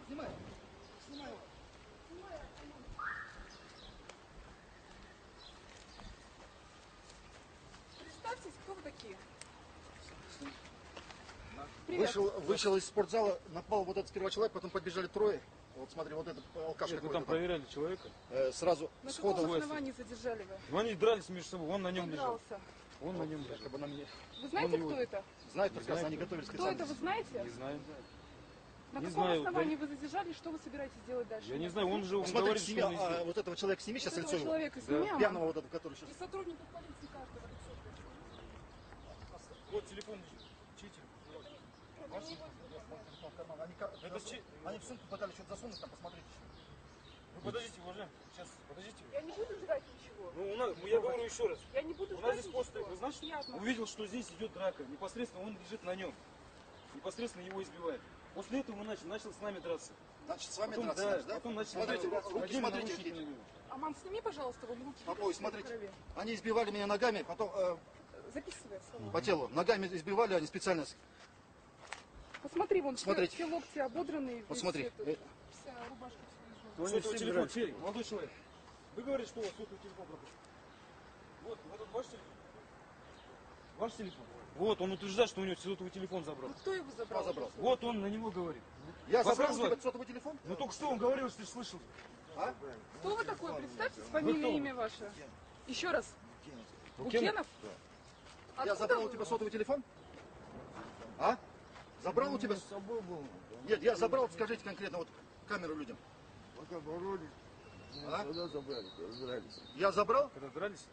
Снимай. Снимай его. Представьтесь, кто вы такие? Привет. Вышел из спортзала, напал вот этот сперва человек, потом подбежали трое. Вот смотри, вот этот алкаш Нет, вы какой-то там проверяли человека? Сразу На сходу. каком основании задержали вы? Ну, они дрались между собой, он на нем Кто лежал. дрался? Он на нем лежал. Якобы на мне. Вы знаете, Он кто его- это? Знают Не прекрасно, знаю, они кто. готовились Кто это, вы знаете? Не знаю. На Не каком знаю, основании да. вы задержали? Что вы собираетесь делать дальше? Я не знаю, он же он Смотри, говорит, сними, что он везде. вот этого человека сними, сейчас Вот лицо этого его. человека сними, Аман. Пьяного вот этого, который сейчас. И сотрудников полиции каждого лицо. Вот телефон лежит. Чей телефон? Ваш телефон? Это они в сумку пытались что-то засунуть, там посмотрите. Вы подождите, уважаемый. Сейчас, подождите. Я не буду ждать ничего. Ну, я говорю еще раз. Я не буду У нас ждать здесь ничего. просто, вы знаете, Приятно. увидел, что здесь идет драка. Непосредственно он лежит на нем. Непосредственно его избивает. После этого мы начал с нами драться. Значит, с вами Потом, драться, да, значит, да? потом начали Смотрите, драться. руки Одели смотрите, наручники какие. на него. Аман, сними, пожалуйста, вы руки. Ой, видите, в смотрите, крови? они избивали меня ногами, потом Записывай слова. по телу. Ногами избивали, они специально. Посмотри, вон Смотрите. все локти ободранные. весь Посмотри. этот, вся рубашка все Сотовый телефон, чей? Молодой человек. Вы говорите, что у вас сотовый телефон пропал. Вот этот ваш телефон. Ваш телефон? Вот, он утверждает, что у него сотовый телефон забрал. Ну, кто его забрал? Кто забрал? Вот он на него говорит. Я Вас забрал как у звать? тебя сотовый телефон? Ну только что он говорил, что ты слышал. А? Кто вы такой? Представьтесь, кто? фамилия, имя ваше. Еще раз. Букенов? Я Откуда забрал у вы? тебя сотовый телефон? А? Забрал у тебя? С собой был. Нет, я забрал, скажите конкретно, вот камеру людям. Пока боролись, А? тогда забрали, разбирались. Я забрал? Когда дрались?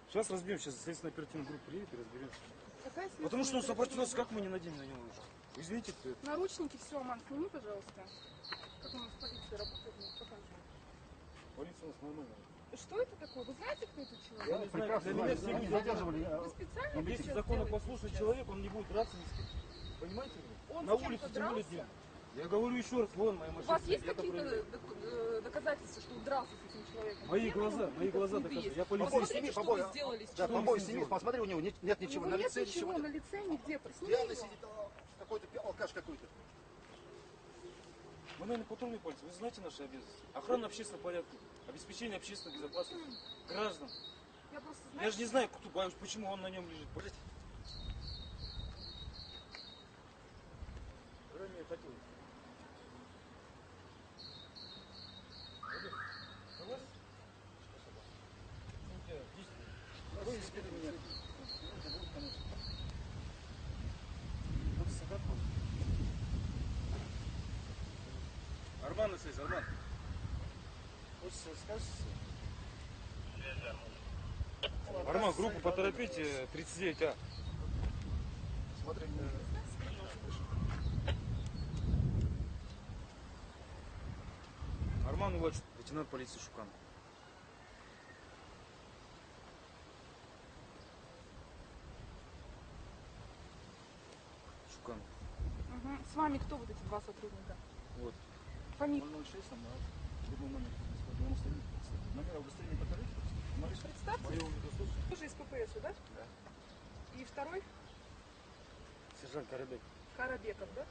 Сейчас разберем, сейчас следственная оперативная группа приедет и разберемся. Какая Потому что он следственная сопротивлялся, как мы не наденем на него лыжи? Извините, кто это? Наручники, все, Аман, сними, пожалуйста. Как у нас полиция работает, ну, покажи. Полиция у нас нормальная. Что это такое? Вы знаете, кто этот человек? Я не знаю, Прекрасно для меня знаю, все они не задерживали. Вы специально Но это если сейчас законопослушный делаете человек, он не будет драться ни с кем. Понимаете? Он На с кем-то улице, тем более дрался? днем. Я говорю еще раз, вон моя сейчас? машина. У вас есть я это какие-то проверяю. доказательства, что он дрался с этим человеком? Мои Где глаза, там мои глаза следы доказывают. есть? Я полицейский. Посмотрите, что вы сделали с Да, человеком. побой с ним сними, делать? посмотри, у него нет У ничего него на нет лице, ничего ничего на нет. лице, нигде. Сними Пьяный его. сидит, какой-то алкаш какой-то. Вы, наверное, патрульный полиция, вы знаете наши обязанности. Охрана общественного порядка, обеспечение общественной безопасности граждан. Я просто Я знаю, же не знаю, кто, почему он на нем лежит. Подождите. Ранее хотел. Вы избили меня. Арман на связи, Арман. Хочется скажешь? Арман, группу поторопите, 39А. Смотри, Арман Увач, лейтенант полиции Шукан. Шукан. Мгм. С вами кто вот эти два сотрудника? Вот. Фамилия? 006, там, любой номер. 91. Номера удостоверения покажите. Представьте. Мое удостоверение. Тоже из ППС, да? Да. И второй? Сержант Карабек. Карабеков, да?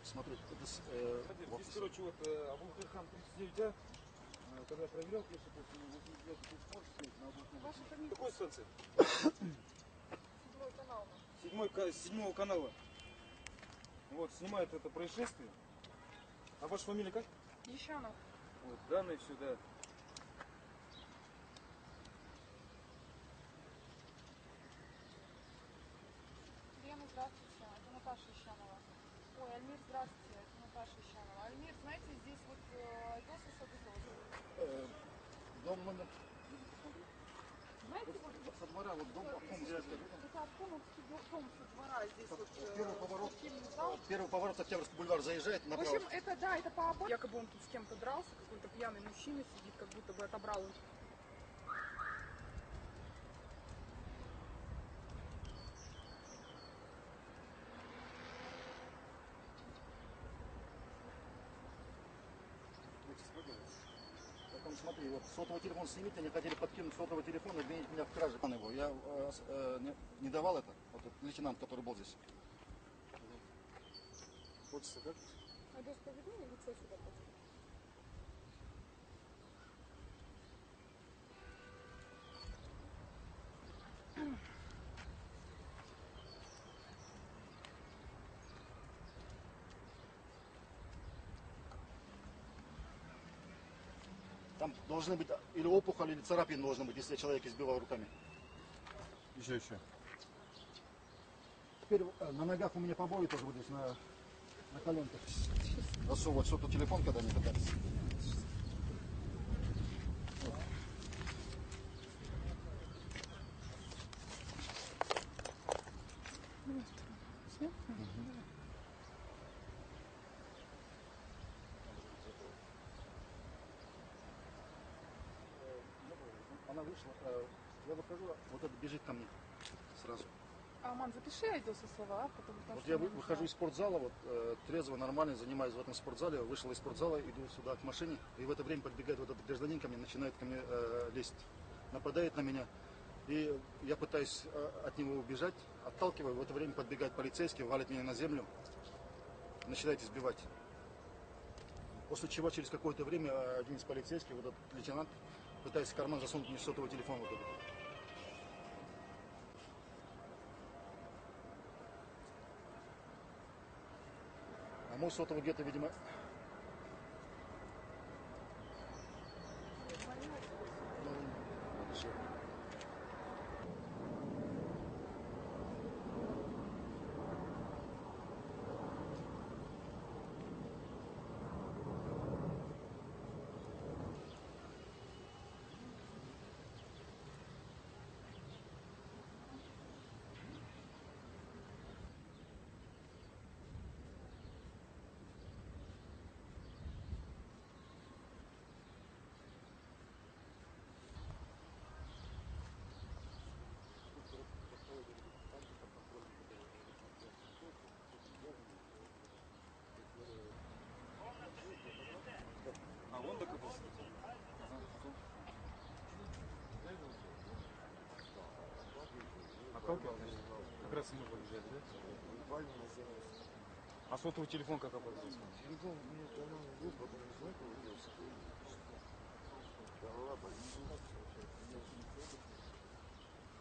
Смотри, это Здесь, короче, вот Абулхайхан 39А, когда я проверял, пеший после 89 тут стоит на областном. Ваша фамилия? Какой станции? 7 канал. Седьмого канала. Вот, снимает это происшествие. А ваша фамилия как? Ещанов. Вот, данные все, да. Лена, здравствуйте. Это Наташа Ещанова. Ой, Альмир, здравствуйте. Это Наташа Ещанова. Альмир, знаете, здесь вот Доса Садыкова. дом номер. Знаете, вот Со двора, вот дом, это обком дом со двора здесь вот. Первый поворот. спортивный зал. Первый поворот Октябрьский бульвар заезжает В направо. общем, это да, это по обоим. Якобы он тут с кем-то дрался, какой-то пьяный мужчина сидит, как будто бы отобрал у Так он, смотри, вот сотовый телефон снимите, они хотели подкинуть сотовый телефон и обвинить меня в краже. Я не давал это, вот этот лейтенант, который был здесь. Хочется как? Айдос, поверни лицо сюда просто. Там должны быть или опухоль, или царапин должно быть, если человек избивал руками. Еще. Теперь на ногах у меня побои тоже вот здесь на коленках. Засовывать сотовый телефон, когда они пытались. Она вышла, я выхожу, вот это бежит ко мне сразу. Аман, запиши Айдосу слова, потому что... Вот я выхожу из спортзала, вот трезво, нормально, занимаюсь в этом спортзале, вышел из спортзала, иду сюда к машине, и в это время подбегает вот этот гражданин ко мне, начинает ко мне лезть, нападает на меня, и я пытаюсь от него убежать, отталкиваю, в это время подбегает полицейский, валит меня на землю, начинает избивать. После чего через какое-то время один из полицейских, вот этот лейтенант, пытается в карман засунуть мне сотовый телефон вот этот. А мой сотовый где-то, видимо... А вон докопался. А как это? Как раз ему побежали, да? А сотовый телефон как образовался? Телефон у меня карман был, потом не знаю, кого делся. Голова болит.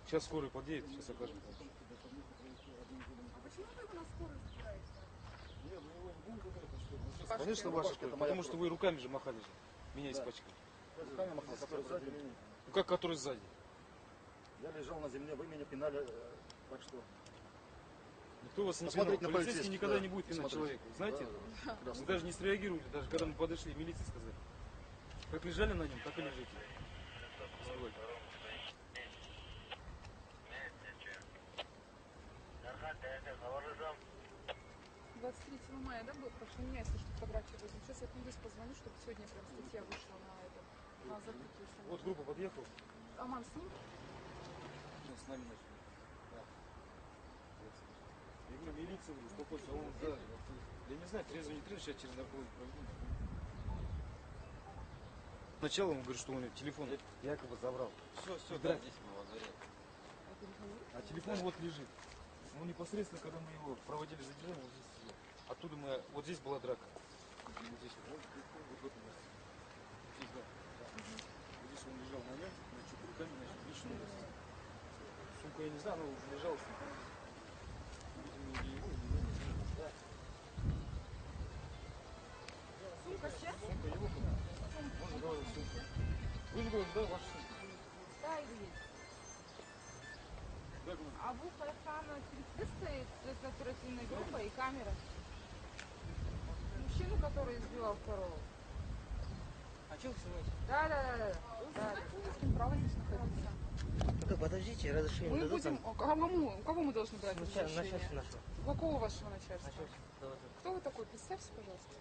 Сейчас скорый подъедет, сейчас окажем. А почему вы его на скорую забираете? Конечно, ваша кровь, потому что вы руками же махали же. Меня испачкали. Руками махал, который сзади. Ну как который сзади? Я лежал на земле, вы меня пинали, так что... Никто вас не пинал. Посмотреть на Полицейский полицейских, никогда да. не будет пинать Посмотрите. человека. Знаете Да, это? Вы даже не среагируете, даже когда мы подошли, милиции сказали. Как лежали на нем, так и лежите. Забывайте. 23 мая, да, был? Прошу меня, если что, фотографию возьму. Сейчас я Кундыз позвоню, чтобы сегодня прям статья вышла на это, на закрытие самого. Вот группа подъехала. Аман, с ним? Ну, с нами начали. Да. Я говорю, милиция, успокойся. А он, да, я не знаю, трезво, не трезво, сейчас через наркологию проведу. Сначала он говорит, что он телефон якобы забрал. Все, да, здесь мы во дворе. А телефон вот лежит. Ну, непосредственно, когда мы его проводили задержание, вот здесь сидел. Оттуда мы, вот здесь была драка. Вот здесь, вот в этом месте. Здесь, да. Вот здесь он лежал на нем, значит, руками, значит, личную область. Сумка, я не знаю, она уже лежала. Видимо, или его, или его, не знаю. Сумка чья? Сумка его, можно говорить, сумка. Вы же говорите, да, ваша сумка. Да, или есть. Да, говорю. А в охрана перед тебе стоит с оперативной группой и камера? Мужчину, который избивал второго. А что вы снимаете? Да. С кем право здесь находиться? Ну-ка, подождите, разрешение Мы дадут будем... нам? У кого мы должны брать разрешение? Начальство нашего. У какого вашего начальства? Начальство. Давай. Кто вы такой? Представьте, пожалуйста.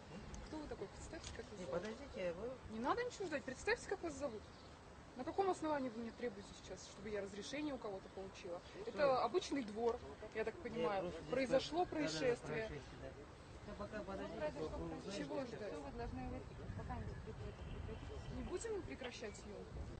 Кто вы такой? Представьте, как вас Не, зовут. подождите, вы... Не надо ничего ждать. Представьте, как вас зовут. На каком основании вы мне требуете сейчас, чтобы я разрешение у кого-то получила? Это обычный двор, я так понимаю. просто здесь Произошло да, происшествие. да. Ну, пока подождите. Чего ждать? Вы должны пока не прекратить. Не будем прекращать съемку?